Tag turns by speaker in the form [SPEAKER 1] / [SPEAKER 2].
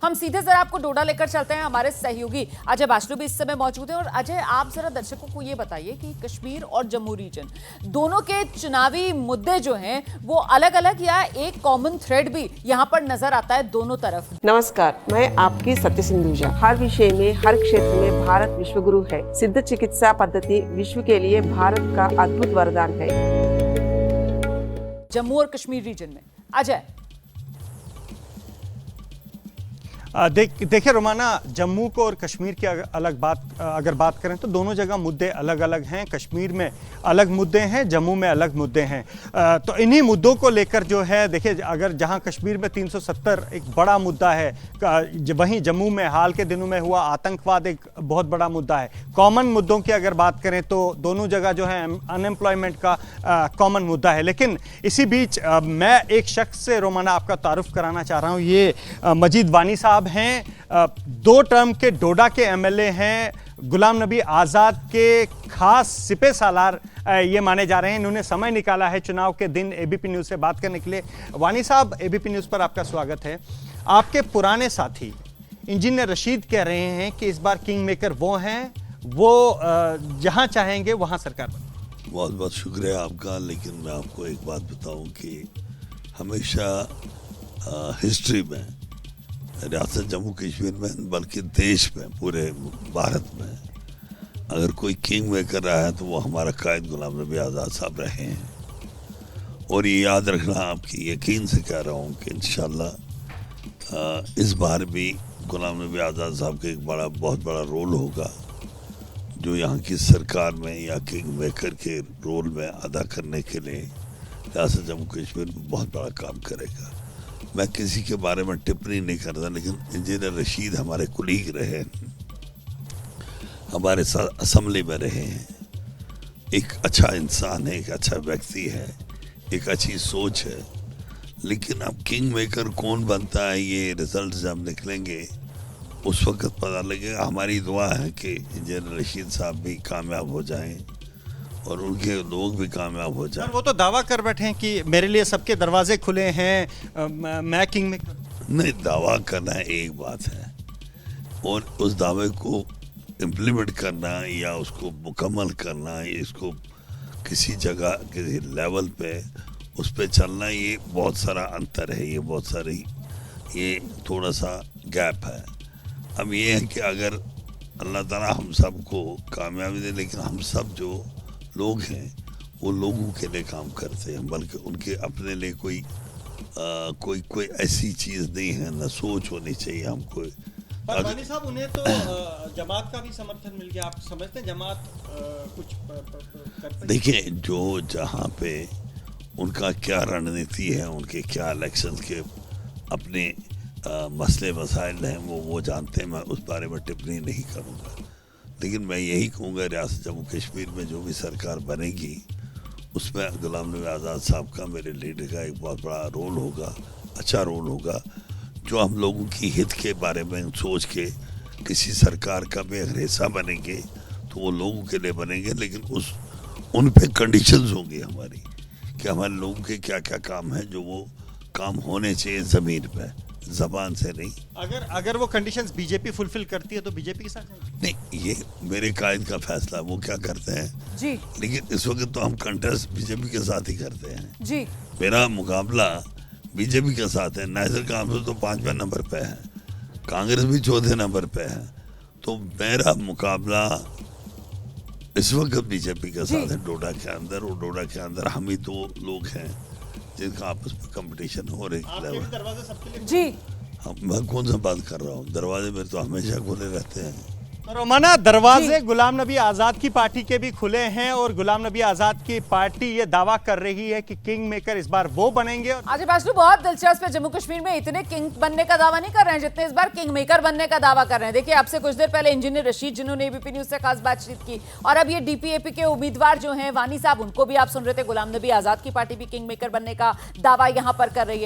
[SPEAKER 1] हम सीधे जरा आपको डोडा लेकर चलते हैं। हमारे सहयोगी अजय बाचलू भी इस समय मौजूद हैं। और अजय, आप जरा दर्शकों को ये बताइए कि कश्मीर और जम्मू रीजन दोनों के चुनावी मुद्दे जो हैं वो अलग अलग या एक कॉमन थ्रेड भी यहाँ पर नजर आता है दोनों तरफ।
[SPEAKER 2] नमस्कार, मैं आपकी सत्य सिंधुजा। हर विषय में, हर क्षेत्र में भारत विश्वगुरु है। सिद्ध चिकित्सा पद्धति विश्व के लिए भारत का अद्भुत वरदान है।
[SPEAKER 1] जम्मू और कश्मीर रीजन में अजय,
[SPEAKER 3] देखिए रोमाना, जम्मू को और कश्मीर की अगर बात करें तो दोनों जगह मुद्दे अलग अलग हैं। कश्मीर में अलग मुद्दे हैं, जम्मू में अलग मुद्दे हैं। तो इन्हीं मुद्दों को लेकर जो है, देखिए, अगर जहां कश्मीर में 370 एक बड़ा मुद्दा है, वहीं जम्मू में हाल के दिनों में हुआ आतंकवाद एक बहुत बड़ा मुद्दा है। कॉमन मुद्दों की अगर बात करें तो दोनों जगह जो है अनएम्प्लॉयमेंट का कॉमन मुद्दा है। लेकिन इसी बीच मैं एक शख्स से रोमाना आपका तारुफ कराना चाह रहा हूँ। ये मजीद वानी साहब हैं, 2 टर्म के डोडा के एमएलए हैं, गुलाम नबी आज़ाद के खास सिपह सालार ये माने जा रहे हैं। इन्होंने समय निकाला है चुनाव के दिन एबीपी न्यूज़ से बात करने के लिए। वानी साहब, एबीपी न्यूज़ पर आपका स्वागत है। आपके पुराने साथी इंजीनियर रशीद कह रहे हैं कि इस बार किंग मेकर वो हैं, वो जहां चाहेंगे वहां सरकार बने।
[SPEAKER 4] बहुत बहुत शुक्रिया आपका। लेकिन मैं आपको एक बात बताऊं कि हमेशा हिस्ट्री में, रियासत जम्मू कश्मीर में, बल्कि देश में, पूरे भारत में, अगर कोई किंग मेकर रहा है तो वो हमारा कायद गुलाम नबी आज़ाद साहब रहे हैं। और ये याद रखना, आपकी यकीन से कह रहा हूँ कि इंशाल्लाह इस बार भी गुलाम नबी आज़ाद साहब का एक बहुत बड़ा रोल होगा, जो यहाँ की सरकार में या किंग मेकर के रोल में अदा करने के लिए रियासत जम्मू कश्मीर में बहुत बड़ा काम करेगा। मैं किसी के बारे में टिप्पणी नहीं करता, लेकिन इंजीनियर रशीद हमारे कुलीग रहे, हमारे साथ असेंबली में रहे हैं, एक अच्छा इंसान है, एक अच्छा व्यक्ति है, एक अच्छी सोच है। लेकिन अब किंग मेकर कौन बनता है, ये रिजल्ट जब निकलेंगे उस वक्त पता लगेगा। हमारी दुआ है कि इंजीनियर रशीद साहब भी कामयाब हो जाएं और उनके लोग भी कामयाब हो जाए।
[SPEAKER 3] वो तो दावा कर बैठे हैं कि मेरे लिए सबके दरवाजे खुले हैं, मैं किंग में।
[SPEAKER 4] नहीं, दावा करना एक बात है और उस दावे को इम्प्लीमेंट करना या उसको मुकम्मल करना, इसको किसी जगह, किसी लेवल पे उस पे चलना, ये बहुत सारा अंतर है, ये थोड़ा सा गैप है। अब ये है कि अगर अल्लाह ताला हम सबको कामयाबी दे, लेकिन हम सब जो लोग हैं वो लोगों के लिए काम करते हैं, बल्कि उनके अपने लिए कोई ऐसी चीज़ नहीं है, ना सोच होनी चाहिए हमको।
[SPEAKER 3] वानी साहब, उन्हें तो जमात का भी समर्थन मिल गया। आप समझते हैं जमात कुछ करते? देखिए,
[SPEAKER 4] जो जहाँ पे उनका क्या रणनीति है, उनके क्या इलेक्शन के अपने मसले मसाइल हैं, वो जानते हैं। मैं उस बारे में टिप्पणी नहीं करूँगा, लेकिन मैं यही कहूँगा, रियासत जम्मू कश्मीर में जो भी सरकार बनेगी उसमें गुलाम नबी आज़ाद साहब का, मेरे लीडर का एक बहुत बड़ा रोल होगा, अच्छा रोल होगा। जो हम लोगों की हित के बारे में सोच के किसी सरकार का भी अगर हिस्सा बनेंगे तो वो लोगों के लिए बनेंगे, लेकिन उन पे कंडीशंस होंगी हमारी कि हमारे लोगों के क्या क्या काम हैं, जो वो काम होने चाहिए ज़मीन पे, जबान से नहीं।
[SPEAKER 3] अगर वो कंडीशंस बीजेपी फुलफिल करती है तो बीजेपी के साथ
[SPEAKER 4] नहीं, ये मेरे कायद का फैसला, वो क्या करते हैं
[SPEAKER 1] जी।
[SPEAKER 4] लेकिन इस वक्त तो हम कंटेस्ट बीजेपी के साथ ही करते हैं
[SPEAKER 1] जी।
[SPEAKER 4] मेरा मुकाबला बीजेपी के साथ है। नेशनल कांफ्रेंस तो 5वें नंबर पे है, कांग्रेस भी 14 नंबर पे है, तो मेरा मुकाबला इस वक्त बीजेपी के साथ है डोडा के अंदर। और डोडा के अंदर हम ही 2 लोग हैं जिनका आपस में कंपटीशन हो रही है।
[SPEAKER 1] जी,
[SPEAKER 4] मैं कौन सा बात कर रहा हूँ, दरवाजे मेरे तो हमेशा खुले रहते हैं।
[SPEAKER 3] रोमाना, दरवाजे गुलाम नबी आज़ाद की पार्टी के भी खुले हैं और गुलाम नबी आज़ाद की पार्टी ये दावा कर रही है कि किंग मेकर इस बार वो बनेंगे।
[SPEAKER 1] अजय बाचलू, बहुत दिलचस्प है। जम्मू कश्मीर में इतने किंग बनने का दावा नहीं कर रहे हैं जितने इस बार किंग मेकर बनने का दावा कर रहे हैं। देखिए, आपसे कुछ देर पहले इंजीनियर रशीद, जिन्होंने एबीपी न्यूज़ से खास बातचीत की, और अब ये डीपीएपी के उम्मीदवार जो हैं वानी साहब, उनको भी आप सुन रहे थे। गुलाम नबी आज़ाद की पार्टी भी किंग मेकर बनने का दावा यहाँ पर कर रही है।